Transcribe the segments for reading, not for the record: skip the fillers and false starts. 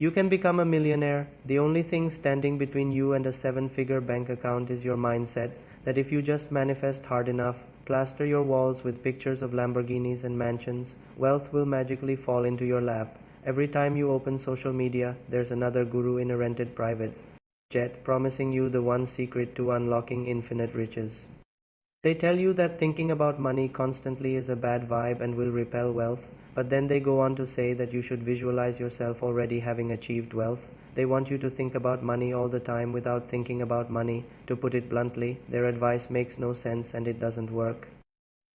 You can become a millionaire. The only thing standing between you and a seven-figure bank account is your mindset that if you just manifest hard enough, plaster your walls with pictures of Lamborghinis and mansions, wealth will magically fall into your lap. Every time you open social media, there's another guru in a rented private jet promising you the one secret to unlocking infinite riches. They tell you that thinking about money constantly is a bad vibe and will repel wealth, but then they go on to say that you should visualize yourself already having achieved wealth. They want you to think about money all the time without thinking about money. To put it bluntly, their advice makes no sense and it doesn't work.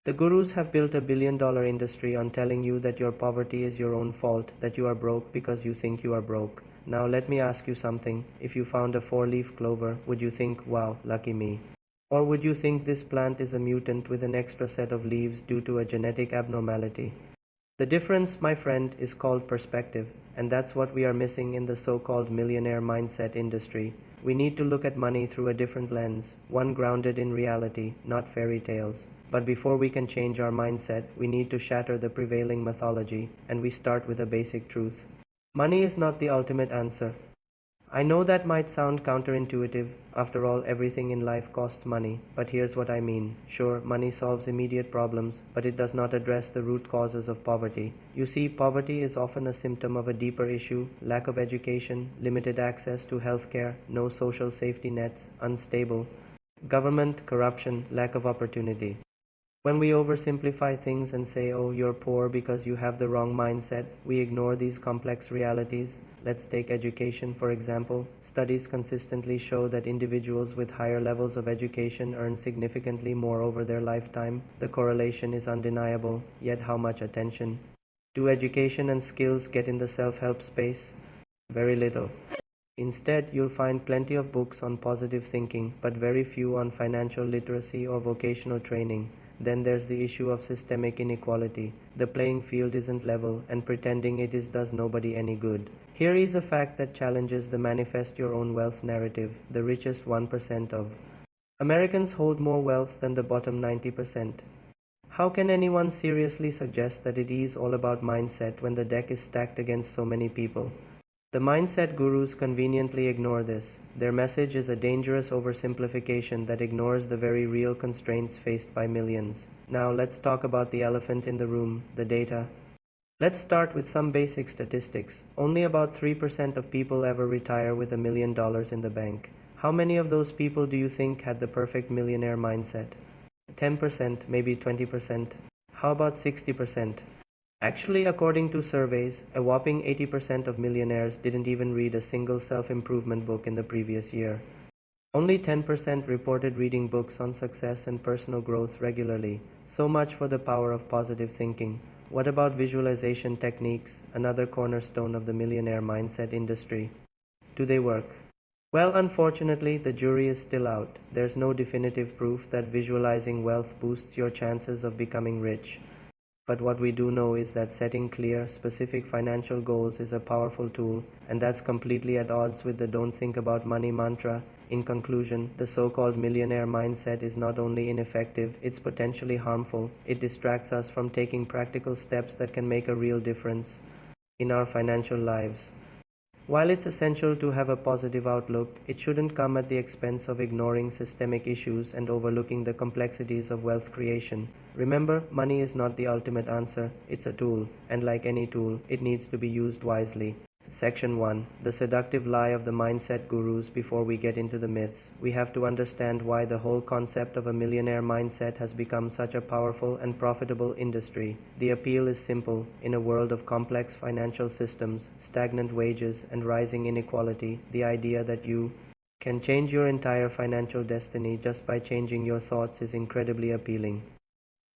The gurus have built a billion-dollar industry on telling you that your poverty is your own fault, that you are broke because you think you are broke. Now let me ask you something. If you found a four-leaf clover, would you think, wow, lucky me? Or would you think this plant is a mutant with an extra set of leaves due to a genetic abnormality? The difference, my friend, is called perspective, and that's what we are missing in the so-called millionaire mindset industry. We need to look at money through a different lens, one grounded in reality, not fairy tales. But before we can change our mindset, we need to shatter the prevailing mythology, and we start with a basic truth. Money is not the ultimate answer. I know that might sound counterintuitive. After all, everything in life costs money. But here's what I mean. Sure, money solves immediate problems, but it does not address the root causes of poverty. You see, poverty is often a symptom of a deeper issue: lack of education, limited access to healthcare, no social safety nets, unstable government, corruption, lack of opportunity. When we oversimplify things and say, oh, you're poor because you have the wrong mindset, we ignore these complex realities. Let's take education, for example. Studies consistently show that individuals with higher levels of education earn significantly more over their lifetime. The correlation is undeniable, yet how much attention do education and skills get in the self-help space? Very little. Instead, you'll find plenty of books on positive thinking, but very few on financial literacy or vocational training. Then there's the issue of systemic inequality. The playing field isn't level, and pretending it is does nobody any good. Here is a fact that challenges the manifest your own wealth narrative. The richest 1% of Americans hold more wealth than the bottom 90%. How can anyone seriously suggest that it is all about mindset when the deck is stacked against so many people? The mindset gurus conveniently ignore this. Their message is a dangerous oversimplification that ignores the very real constraints faced by millions. Now let's talk about the elephant in the room, the data. Let's start with some basic statistics. Only about 3% of people ever retire with $1 million in the bank. How many of those people do you think had the perfect millionaire mindset? 10%, maybe 20%. How about 60%? Actually, according to surveys, a whopping 80% of millionaires didn't even read a single self-improvement book in the previous year. Only 10% reported reading books on success and personal growth regularly. So much for the power of positive thinking. What about visualization techniques, another cornerstone of the millionaire mindset industry? Do they work? Well, unfortunately, the jury is still out. There's no definitive proof that visualizing wealth boosts your chances of becoming rich. But what we do know is that setting clear, specific financial goals is a powerful tool, and that's completely at odds with the don't think about money mantra. In conclusion, the so-called millionaire mindset is not only ineffective, it's potentially harmful. It distracts us from taking practical steps that can make a real difference in our financial lives. While it's essential to have a positive outlook, it shouldn't come at the expense of ignoring systemic issues and overlooking the complexities of wealth creation. Remember, money is not the ultimate answer, it's a tool, and like any tool, it needs to be used wisely. Section 1. The seductive lie of the mindset gurus. Before we get into the myths, we have to understand why the whole concept of a millionaire mindset has become such a powerful and profitable industry. The appeal is simple. In a world of complex financial systems, stagnant wages, and rising inequality, the idea that you can change your entire financial destiny just by changing your thoughts is incredibly appealing.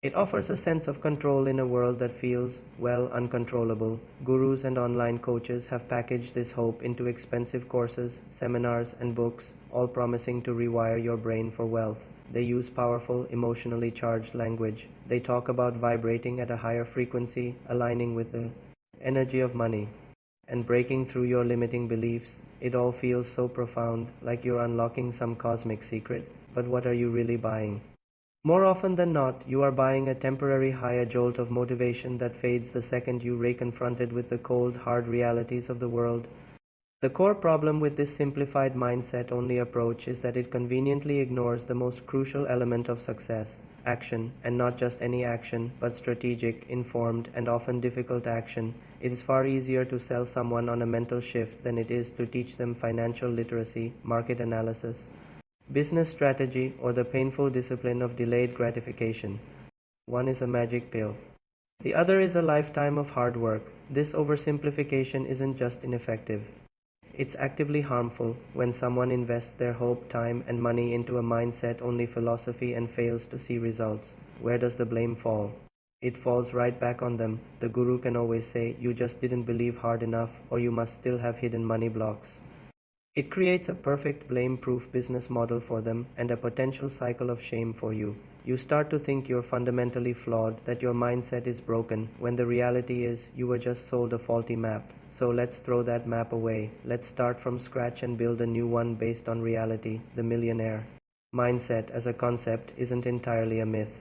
It offers a sense of control in a world that feels, well, uncontrollable. Gurus and online coaches have packaged this hope into expensive courses, seminars, and books, all promising to rewire your brain for wealth. They use powerful, emotionally charged language. They talk about vibrating at a higher frequency, aligning with the energy of money, and breaking through your limiting beliefs. It all feels so profound, like you're unlocking some cosmic secret. But what are you really buying? More often than not, you are buying a temporary high, a jolt of motivation that fades the second you are confronted with the cold, hard realities of the world. The core problem with this simplified mindset only approach is that it conveniently ignores the most crucial element of success: action, and not just any action, but strategic, informed, and often difficult action. It is far easier to sell someone on a mental shift than it is to teach them financial literacy, market analysis, business strategy, or the painful discipline of delayed gratification. One is a magic pill. The other is a lifetime of hard work. This oversimplification isn't just ineffective. It's actively harmful. When someone invests their hope, time, and money into a mindset-only philosophy and fails to see results, where does the blame fall? It falls right back on them. The guru can always say, "You just didn't believe hard enough," or "You must still have hidden money blocks." It creates a perfect blame-proof business model for them and a potential cycle of shame for you. You start to think you're fundamentally flawed, that your mindset is broken, when the reality is you were just sold a faulty map. So let's throw that map away. Let's start from scratch and build a new one based on reality. The millionaire mindset as a concept isn't entirely a myth.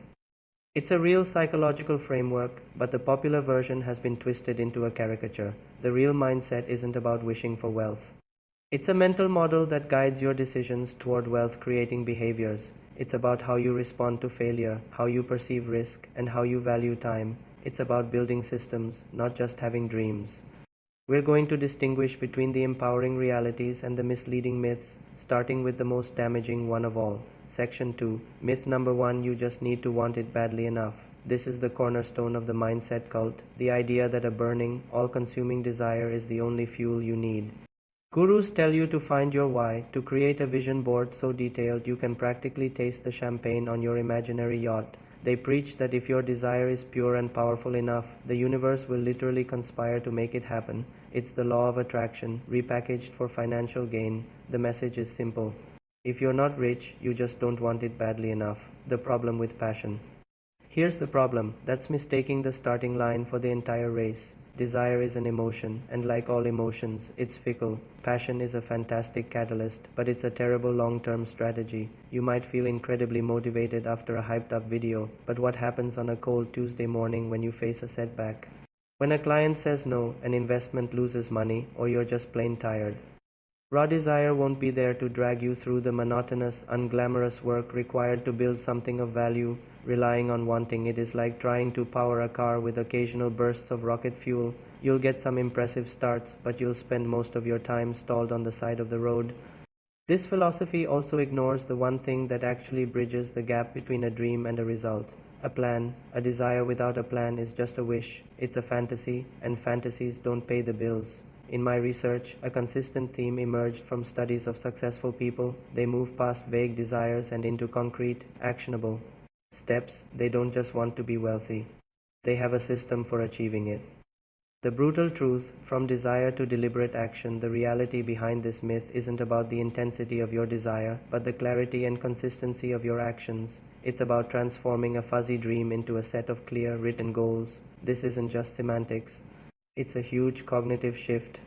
It's a real psychological framework, but the popular version has been twisted into a caricature. The real mindset isn't about wishing for wealth. It's a mental model that guides your decisions toward wealth-creating behaviors. It's about how you respond to failure, how you perceive risk, and how you value time. It's about building systems, not just having dreams. We're going to distinguish between the empowering realities and the misleading myths, starting with the most damaging one of all. Section 2. Myth number 1: you just need to want it badly enough. This is the cornerstone of the mindset cult, the idea that a burning, all-consuming desire is the only fuel you need. Gurus tell you to find your why, to create a vision board so detailed you can practically taste the champagne on your imaginary yacht. They preach that if your desire is pure and powerful enough, the universe will literally conspire to make it happen. It's the law of attraction, repackaged for financial gain. The message is simple. If you're not rich, you just don't want it badly enough. The problem with passion. Here's the problem. That's mistaking the starting line for the entire race. Desire is an emotion, and like all emotions, it's fickle. Passion is a fantastic catalyst, but it's a terrible long-term strategy. You might feel incredibly motivated after a hyped-up video, but what happens on a cold Tuesday morning when you face a setback? When a client says no, an investment loses money, or you're just plain tired. Raw desire won't be there to drag you through the monotonous, unglamorous work required to build something of value. Relying on wanting it is like trying to power a car with occasional bursts of rocket fuel. You'll get some impressive starts, but you'll spend most of your time stalled on the side of the road. This philosophy also ignores the one thing that actually bridges the gap between a dream and a result. A plan. A desire without a plan is just a wish. It's a fantasy, and fantasies don't pay the bills. In my research, a consistent theme emerged from studies of successful people. They move past vague desires and into concrete, actionable steps. They don't just want to be wealthy. They have a system for achieving it. The brutal truth: from desire to deliberate action, the reality behind this myth isn't about the intensity of your desire, but the clarity and consistency of your actions. It's about transforming a fuzzy dream into a set of clear, written goals. This isn't just semantics. It's a huge cognitive shift.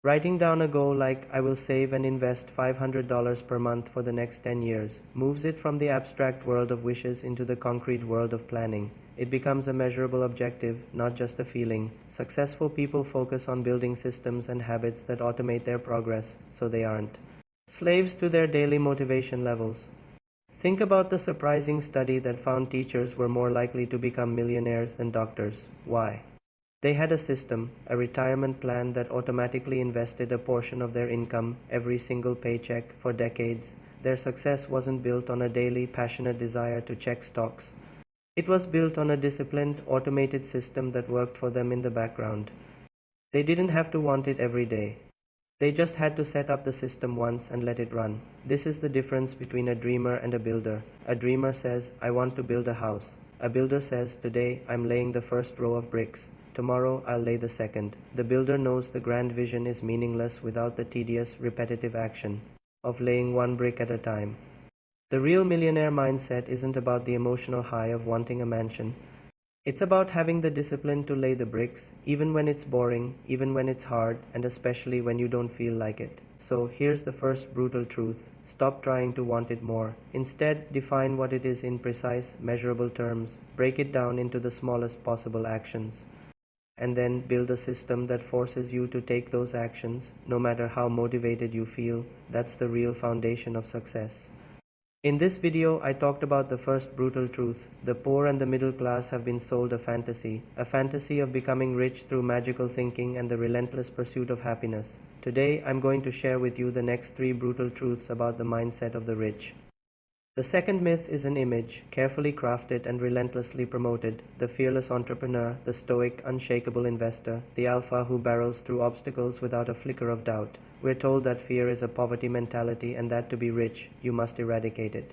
Writing down a goal like, "I will save and invest $500 per month for the next 10 years, moves it from the abstract world of wishes into the concrete world of planning. It becomes a measurable objective, not just a feeling. Successful people focus on building systems and habits that automate their progress, so they aren't slaves to their daily motivation levels. Think about the surprising study that found teachers were more likely to become millionaires than doctors. Why? They had a system, a retirement plan that automatically invested a portion of their income, every single paycheck, for decades. Their success wasn't built on a daily, passionate desire to check stocks. It was built on a disciplined, automated system that worked for them in the background. They didn't have to want it every day. They just had to set up the system once and let it run. This is the difference between a dreamer and a builder. A dreamer says, "I want to build a house." A builder says, "Today, I'm laying the first row of bricks. Tomorrow, I'll lay the second." The builder knows the grand vision is meaningless without the tedious, repetitive action of laying one brick at a time. The real millionaire mindset isn't about the emotional high of wanting a mansion. It's about having the discipline to lay the bricks, even when it's boring, even when it's hard, and especially when you don't feel like it. So here's the first brutal truth. Stop trying to want it more. Instead, define what it is in precise, measurable terms. Break it down into the smallest possible actions. and then build a system that forces you to take those actions, no matter how motivated you feel. That's the real foundation of success. In this video, I talked about the first brutal truth. The poor and the middle class have been sold a fantasy of becoming rich through magical thinking and the relentless pursuit of happiness. Today, I'm going to share with you the next 3 brutal truths about the mindset of the rich. The second myth is an image, carefully crafted and relentlessly promoted. The fearless entrepreneur, the stoic, unshakable investor, the alpha who barrels through obstacles without a flicker of doubt. We're told that fear is a poverty mentality and that to be rich, you must eradicate it.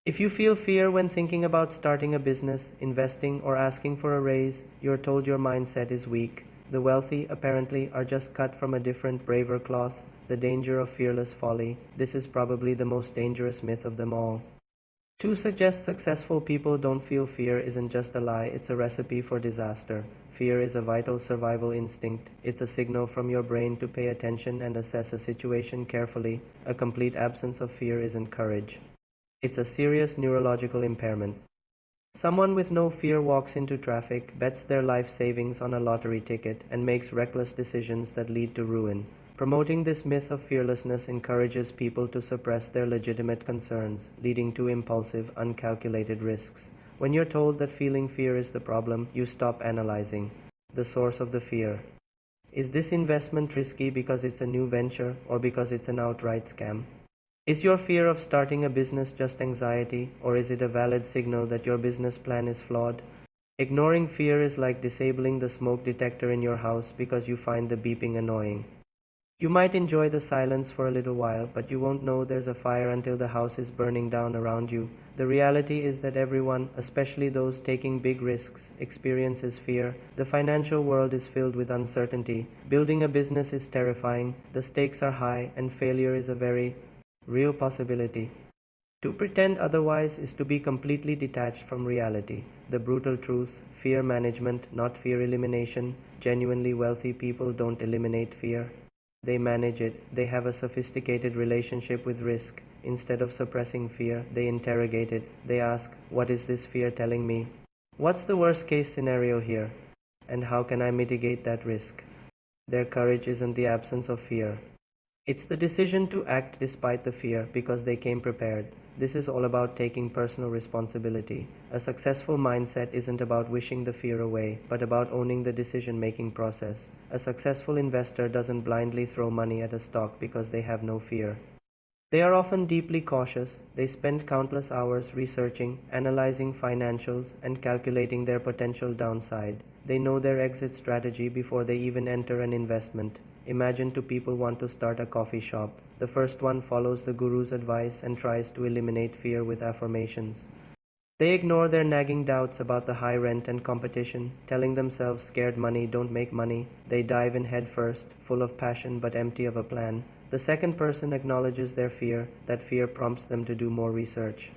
If you feel fear when thinking about starting a business, investing, or asking for a raise, you're told your mindset is weak. The wealthy, apparently, are just cut from a different, braver cloth. The danger of fearless folly. This is probably the most dangerous myth of them all. To suggest successful people don't feel fear isn't just a lie, it's a recipe for disaster. Fear is a vital survival instinct. It's a signal from your brain to pay attention and assess a situation carefully. A complete absence of fear isn't courage. It's a serious neurological impairment. Someone with no fear walks into traffic, bets their life savings on a lottery ticket, and makes reckless decisions that lead to ruin. Promoting this myth of fearlessness encourages people to suppress their legitimate concerns, leading to impulsive, uncalculated risks. When you're told that feeling fear is the problem, you stop analyzing the source of the fear. Is this investment risky because it's a new venture or because it's an outright scam? Is your fear of starting a business just anxiety, or is it a valid signal that your business plan is flawed? Ignoring fear is like disabling the smoke detector in your house because you find the beeping annoying. You might enjoy the silence for a little while, but you won't know there's a fire until the house is burning down around you. The reality is that everyone, especially those taking big risks, experiences fear. The financial world is filled with uncertainty. Building a business is terrifying. The stakes are high, and failure is a very real possibility. To pretend otherwise is to be completely detached from reality. The brutal truth: fear management, not fear elimination. Genuinely wealthy people don't eliminate fear. They manage it. They have a sophisticated relationship with risk. Instead of suppressing fear, they interrogate it. They ask, what is this fear telling me? What's the worst case scenario here? And how can I mitigate that risk? Their courage isn't the absence of fear. It's the decision to act despite the fear because they came prepared. This is all about taking personal responsibility. A successful mindset isn't about wishing the fear away, but about owning the decision-making process. A successful investor doesn't blindly throw money at a stock because they have no fear. They are often deeply cautious. They spend countless hours researching, analyzing financials, and calculating their potential downside. They know their exit strategy before they even enter an investment. Imagine 2 people want to start a coffee shop. The first one follows the guru's advice and tries to eliminate fear with affirmations. They ignore their nagging doubts about the high rent and competition, telling themselves scared money don't make money. They dive in head first, full of passion but empty of a plan. The second person acknowledges their fear. That fear prompts them to do more research.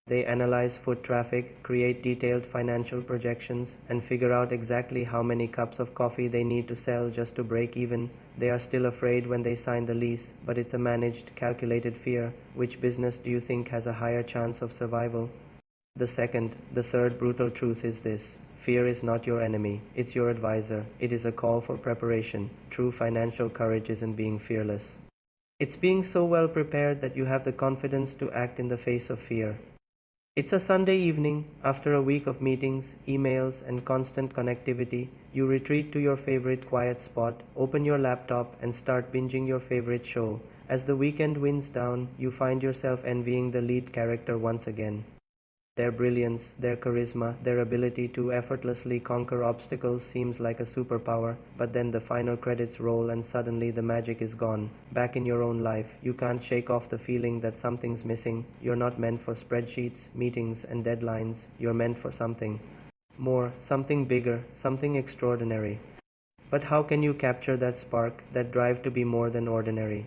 They analyze foot traffic, create detailed financial projections, and figure out exactly how many cups of coffee they need to sell just to break even. They are still afraid when they sign the lease, but it's a managed, calculated fear. Which business do you think has a higher chance of survival? The third brutal truth is this: fear is not your enemy, it's your advisor. It is a call for preparation. True financial courage isn't being fearless. It's being so well prepared that you have the confidence to act in the face of fear. It's a Sunday evening. After a week of meetings, emails, and constant connectivity, you retreat to your favorite quiet spot, open your laptop, and start binging your favorite show. As the weekend winds down, you find yourself envying the lead character once again. Their brilliance, their charisma, their ability to effortlessly conquer obstacles seems like a superpower, but then the final credits roll and suddenly the magic is gone. Back in your own life, you can't shake off the feeling that something's missing. You're not meant for spreadsheets, meetings, and deadlines. You're meant for something more, something bigger, something extraordinary. But how can you capture that spark, that drive to be more than ordinary?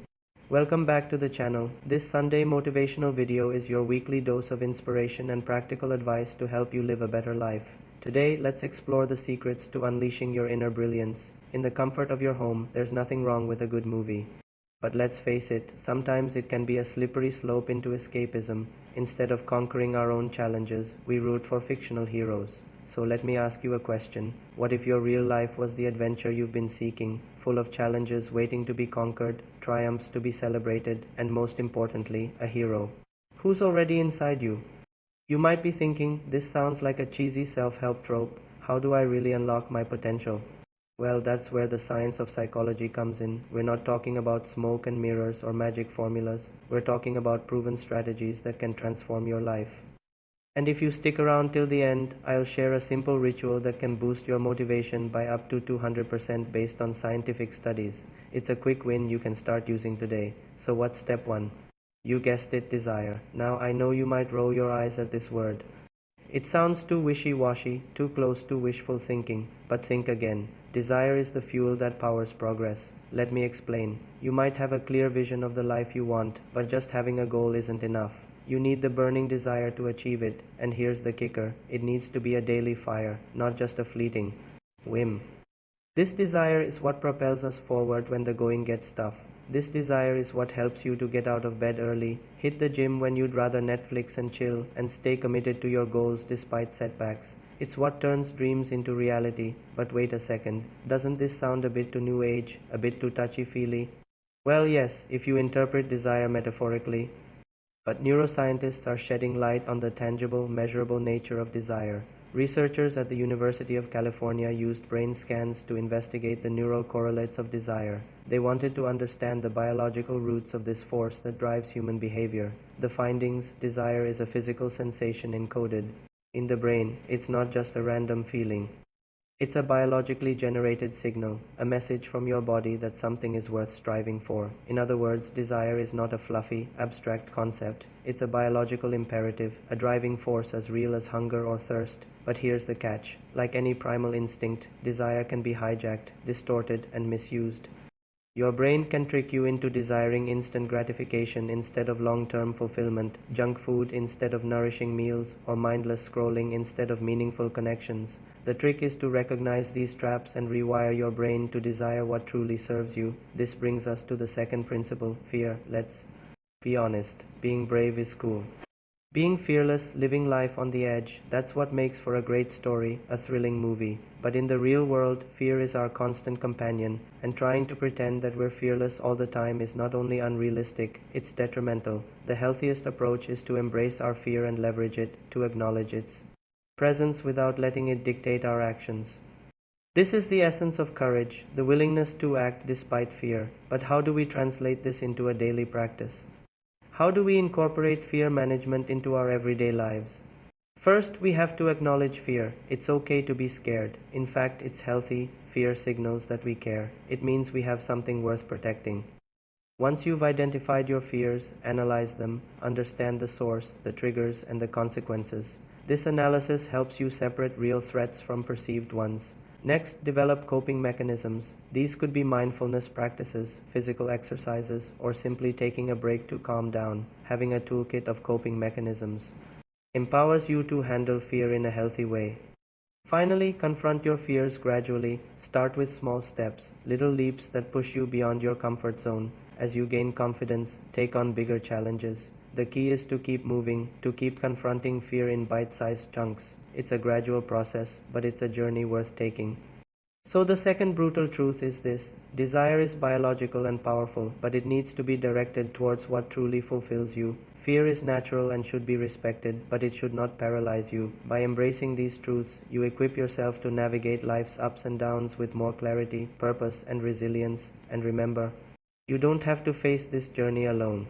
Welcome back to the channel. This Sunday motivational video is your weekly dose of inspiration and practical advice to help you live a better life. Today, let's explore the secrets to unleashing your inner brilliance. In the comfort of your home, there's nothing wrong with a good movie. But let's face it, sometimes it can be a slippery slope into escapism. Instead of conquering our own challenges, we root for fictional heroes. So let me ask you a question. What if your real life was the adventure you've been seeking, full of challenges waiting to be conquered, triumphs to be celebrated, and most importantly, a hero? Who's already inside you? You might be thinking, this sounds like a cheesy self-help trope. How do I really unlock my potential? Well, that's where the science of psychology comes in. We're not talking about smoke and mirrors or magic formulas. We're talking about proven strategies that can transform your life. And if you stick around till the end, I'll share a simple ritual that can boost your motivation by up to 200% based on scientific studies. It's a quick win you can start using today. So what's step 1? You guessed it, desire. Now I know you might roll your eyes at this word. It sounds too wishy-washy, too close to wishful thinking, but think again. Desire is the fuel that powers progress. Let me explain. You might have a clear vision of the life you want, but just having a goal isn't enough. You need the burning desire to achieve it, and here's the kicker. It needs to be a daily fire, not just a fleeting whim. This desire is what propels us forward when the going gets tough. This desire is what helps you to get out of bed early, hit the gym when you'd rather Netflix and chill, and stay committed to your goals despite setbacks. It's what turns dreams into reality. But wait a second, doesn't this sound a bit too new age, a bit too touchy-feely? Well, yes, if you interpret desire metaphorically. But neuroscientists are shedding light on the tangible, measurable nature of desire. Researchers at the University of California used brain scans to investigate the neural correlates of desire. They wanted to understand the biological roots of this force that drives human behavior. The findings: desire is a physical sensation encoded in the brain. It's not just a random feeling. It's a biologically generated signal, a message from your body that something is worth striving for. In other words, desire is not a fluffy, abstract concept. It's a biological imperative, a driving force as real as hunger or thirst. But here's the catch. Like any primal instinct, desire can be hijacked, distorted, and misused. Your brain can trick you into desiring instant gratification instead of long-term fulfillment, junk food instead of nourishing meals, or mindless scrolling instead of meaningful connections. The trick is to recognize these traps and rewire your brain to desire what truly serves you. This brings us to the second principle, fear. Let's be honest, being brave is cool. Being fearless, living life on the edge, that's what makes for a great story, a thrilling movie. But in the real world, fear is our constant companion, and trying to pretend that we're fearless all the time is not only unrealistic, it's detrimental. The healthiest approach is to embrace our fear and leverage it, to acknowledge its presence without letting it dictate our actions. This is the essence of courage, the willingness to act despite fear. But how do we translate this into a daily practice? How do we incorporate fear management into our everyday lives? First, we have to acknowledge fear. It's okay to be scared. In fact, it's healthy. Fear signals that we care. It means we have something worth protecting. Once you've identified your fears, analyze them, understand the source, the triggers, and the consequences. This analysis helps you separate real threats from perceived ones. Next, develop coping mechanisms. These could be mindfulness practices, physical exercises, or simply taking a break to calm down. Having a toolkit of coping mechanisms empowers you to handle fear in a healthy way. Finally, confront your fears gradually. Start with small steps, little leaps that push you beyond your comfort zone. As you gain confidence, take on bigger challenges. The key is to keep moving, to keep confronting fear in bite-sized chunks. It's a gradual process, but it's a journey worth taking. So the second brutal truth is this: desire is biological and powerful, but it needs to be directed towards what truly fulfills you. Fear is natural and should be respected, but it should not paralyze you. By embracing these truths, you equip yourself to navigate life's ups and downs with more clarity, purpose, and resilience. And remember, you don't have to face this journey alone.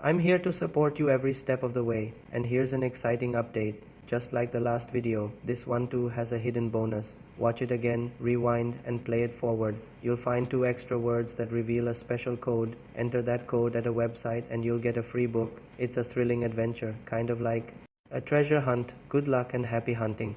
I'm here to support you every step of the way. And here's an exciting update. Just like the last video, this one too has a hidden bonus. Watch it again, rewind, and play it forward. You'll find 2 extra words that reveal a special code. Enter that code at a website and you'll get a free book. It's a thrilling adventure, kind of like a treasure hunt. Good luck and happy hunting.